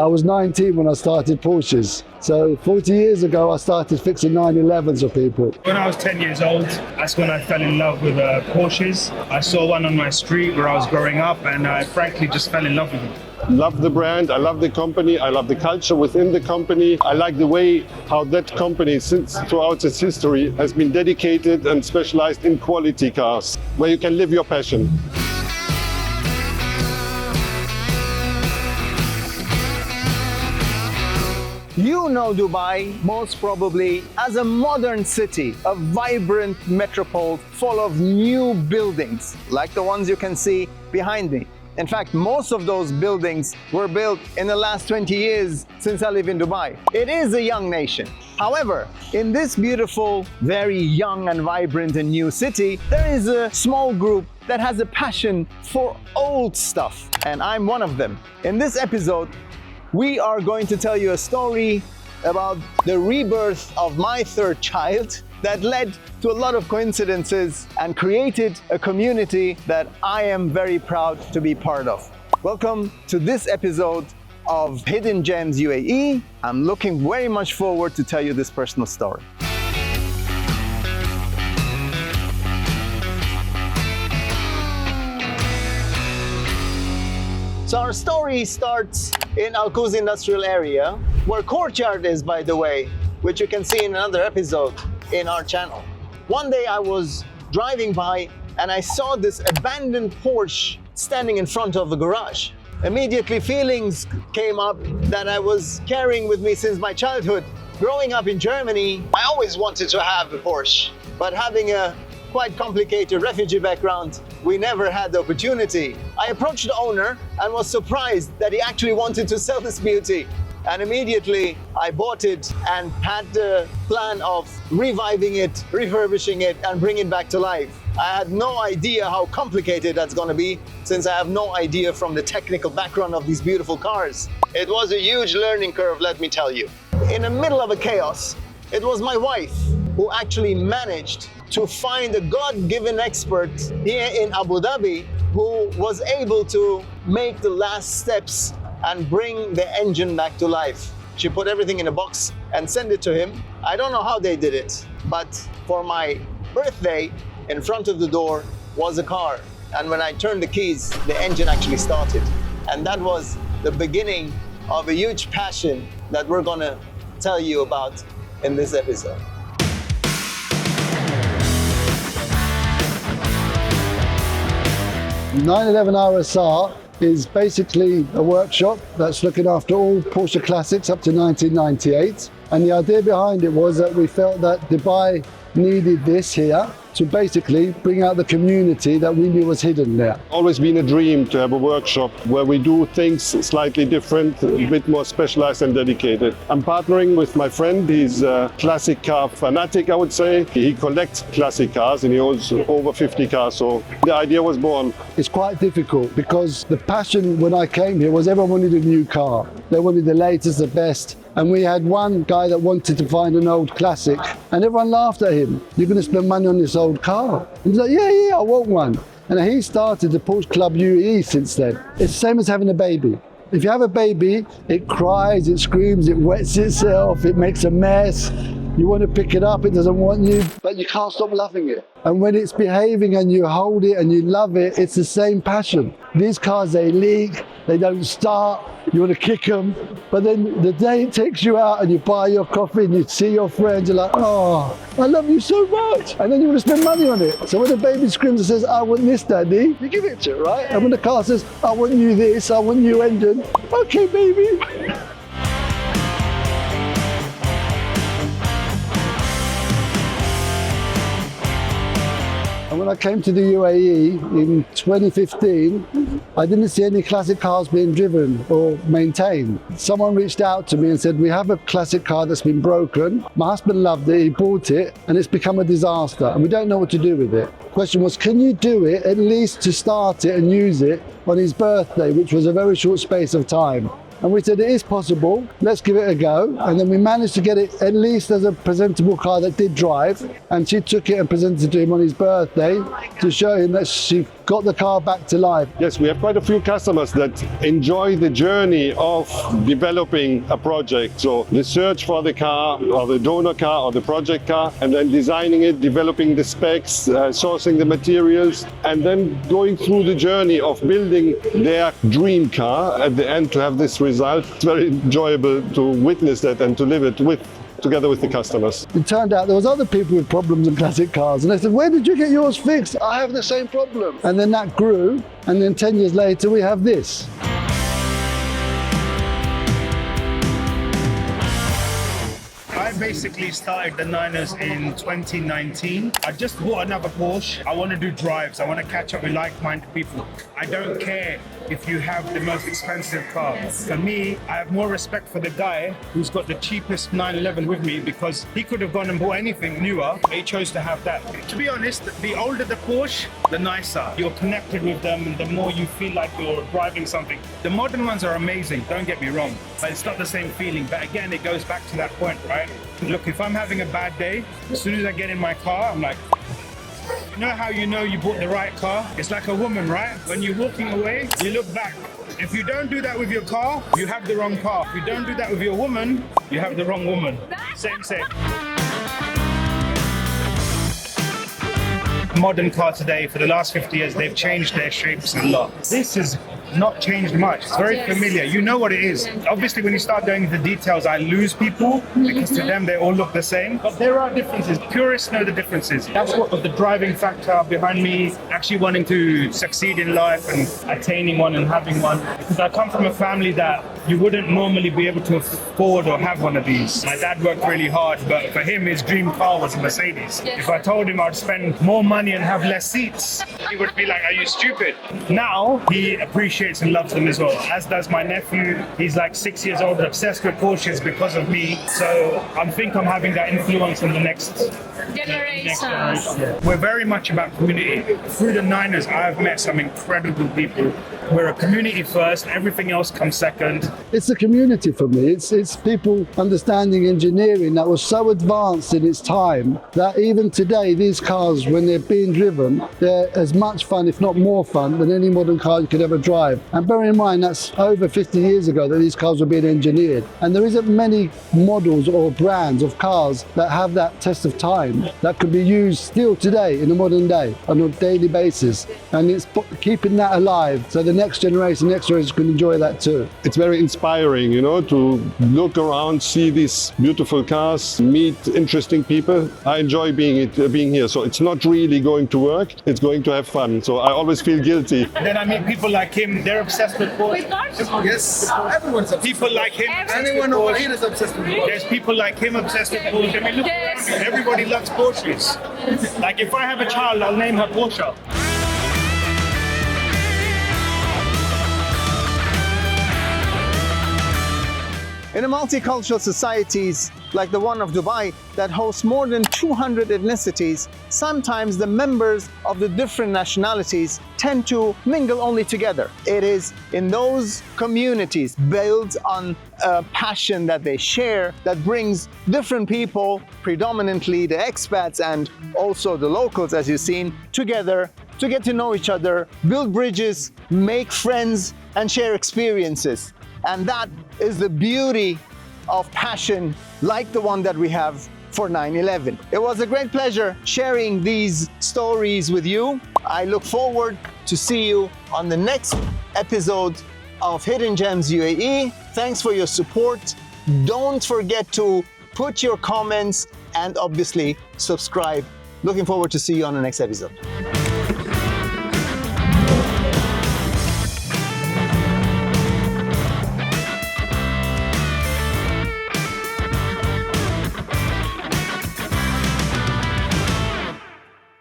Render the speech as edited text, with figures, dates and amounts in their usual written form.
I was 19 when I started Porsches. So 40 years ago, I started fixing 911s for people. When I was 10 years old, that's when I fell in love with Porsches. I saw one on my street where I was growing up, and I frankly just fell in love with it. Love the brand, I love the company, I love the culture within the company. I like the way how that company, since throughout its history, has been dedicated and specialized in quality cars, where you can live your passion. You know Dubai most probably as a modern city, a vibrant metropole full of new buildings, like the ones you can see behind me. In fact, most of those buildings were built in the last 20 years since I live in Dubai. It is a young nation. However, in this beautiful, very young and vibrant and new city, there is a small group that has a passion for old stuff, and I'm one of them. In this episode, we are going to tell you a story about the rebirth of my third child that led to a lot of coincidences and created a community that I am very proud to be part of. Welcome to this episode of Hidden Gems UAE. I'm looking very much forward to tell you this personal story. So our story starts in Al Quoz industrial area, where Courtyard is, by the way, which you can see in another episode in our channel. One day I was driving by and I saw this abandoned Porsche standing in front of the garage. Immediately feelings came up that I was carrying with me since my childhood. Growing up in Germany, I always wanted to have a Porsche, but having a quite complicated refugee background, we never had the opportunity. I approached the owner and was surprised that he actually wanted to sell this beauty. And immediately I bought it and had the plan of reviving it, refurbishing it, and bringing it back to life. I had no idea how complicated that's going to be, since I have no idea from the technical background of these beautiful cars. It was a huge learning curve, let me tell you. In the middle of a chaos, it was my wife who actually managed to find a God-given expert here in Abu Dhabi who was able to make the last steps and bring the engine back to life. She put everything in a box and sent it to him. I don't know how they did it, but for my birthday, in front of the door was a car. And when I turned the keys, the engine actually started. And that was the beginning of a huge passion that we're gonna tell you about in this episode. 911 RSR is basically a workshop that's looking after all Porsche classics up to 1998. And the idea behind it was that we felt that Dubai needed this here to basically bring out the community that we knew was hidden there. Always been a dream to have a workshop where we do things slightly different, a bit more specialized and dedicated. I'm partnering with my friend. He's a classic car fanatic, I would say. He collects classic cars and he owns over 50 cars, so the idea was born. It's quite difficult because the passion when I came here was everyone wanted a new car. They wanted the latest, the best. And we had one guy that wanted to find an old classic and everyone laughed at him. You're going to spend money on this old car? And he's like, yeah, I want one. And he started the Porsche Club UAE since then. It's the same as having a baby. If you have a baby, it cries, it screams, it wets itself, it makes a mess. You want to pick it up, it doesn't want you, but you can't stop loving it. And when it's behaving and you hold it and you love it, it's the same passion. These cars, they leak, they don't start, you want to kick them. But then the day it takes you out and you buy your coffee and you see your friends, you're like, oh, I love you so much. And then you want to spend money on it. So when the baby screams and says, I want this, daddy, you give it to it, right? And when the car says, I want you this, I want you engine, okay, baby. And when I came to the UAE in 2015, I didn't see any classic cars being driven or maintained. Someone reached out to me and said, we have a classic car that's been broken. My husband loved it, he bought it, and it's become a disaster, and we don't know what to do with it. The question was, can you do it at least to start it and use it on his birthday, which was a very short space of time? And we said, it is possible, let's give it a go. And then we managed to get it at least as a presentable car that did drive. And she took it and presented it to him on his birthday to show him that she got the car back to life. Yes, we have quite a few customers that enjoy the journey of developing a project. So the search for the car or the donor car or the project car, and then designing it, developing the specs, sourcing the materials, and then going through the journey of building their dream car at the end to have this result. It's very enjoyable to witness that and to live it together with the customers. It turned out there was other people with problems in classic cars, and they said, where did you get yours fixed? I have the same problem. And then that grew, and then 10 years later we have this. I basically started the Niners in 2019. I just bought another Porsche. I want to do drives. I want to catch up with like-minded people. I don't care if you have the most expensive car. For me, I have more respect for the guy who's got the cheapest 911 with me, because he could have gone and bought anything newer, but he chose to have that. To be honest, the older the Porsche, the nicer. You're connected with them, and the more you feel like you're driving something. The modern ones are amazing, don't get me wrong, but it's not the same feeling. But again, it goes back to that point, right? Look, if I'm having a bad day, as soon as I get in my car, I'm like, you know how you know you bought the right car? It's like a woman, right? When you're walking away, you look back. If you don't do that with your car, you have the wrong car. If you don't do that with your woman, you have the wrong woman. Same. Modern car today, for the last 50 years, they've changed their shapes a lot. This is not changed much. It's very familiar. You know what it is. Obviously, when you start going into the details, I lose people because to them they all look the same. But there are differences. Purists know the differences. That's what was the driving factor behind me actually wanting to succeed in life and attaining one and having one. Because I come from a family that you wouldn't normally be able to afford or have one of these. My dad worked really hard, but for him, his dream car was a Mercedes. If I told him I'd spend more money and have less seats, he would be like, are you stupid? Now, he appreciates and loves them as well, as does my nephew. He's like 6 years old, obsessed with Porsches because of me. So I think I'm having that influence in the next generation. We're very much about community. Through the Niners, I've met some incredible people. We're a community first, everything else comes second. It's the community for me. It's people understanding engineering that was so advanced in its time that even today, these cars, when they're being driven, they're as much fun, if not more fun, than any modern car you could ever drive. And bear in mind, that's over 50 years ago that these cars were being engineered. And there isn't many models or brands of cars that have that test of time that could be used still today in the modern day on a daily basis. And it's keeping that alive so the next generation can enjoy that too. It's very inspiring, you know, to look around, see these beautiful cars, meet interesting people. I enjoy being here. So it's not really going to work, it's going to have fun. So I always feel guilty. And then I meet people like him, they're obsessed with Porsche. Yes, everyone's obsessed. People like him. Anyone over here is obsessed with Porsche. There's people like him obsessed with Porsche. I mean, look around me. Everybody loves Porsches. Like, if I have a child, I'll name her Porsche. In a multicultural societies like the one of Dubai that hosts more than 200 ethnicities, sometimes the members of the different nationalities tend to mingle only together. It is in those communities built on a passion that they share that brings different people, predominantly the expats and also the locals, as you've seen, together to get to know each other, build bridges, make friends, and share experiences. And that is the beauty of passion like the one that we have for 9/11. It was a great pleasure sharing these stories with you. I look forward to see you on the next episode of Hidden Gems UAE. Thanks for your support. Don't forget to put your comments and obviously subscribe. Looking forward to see you on the next episode.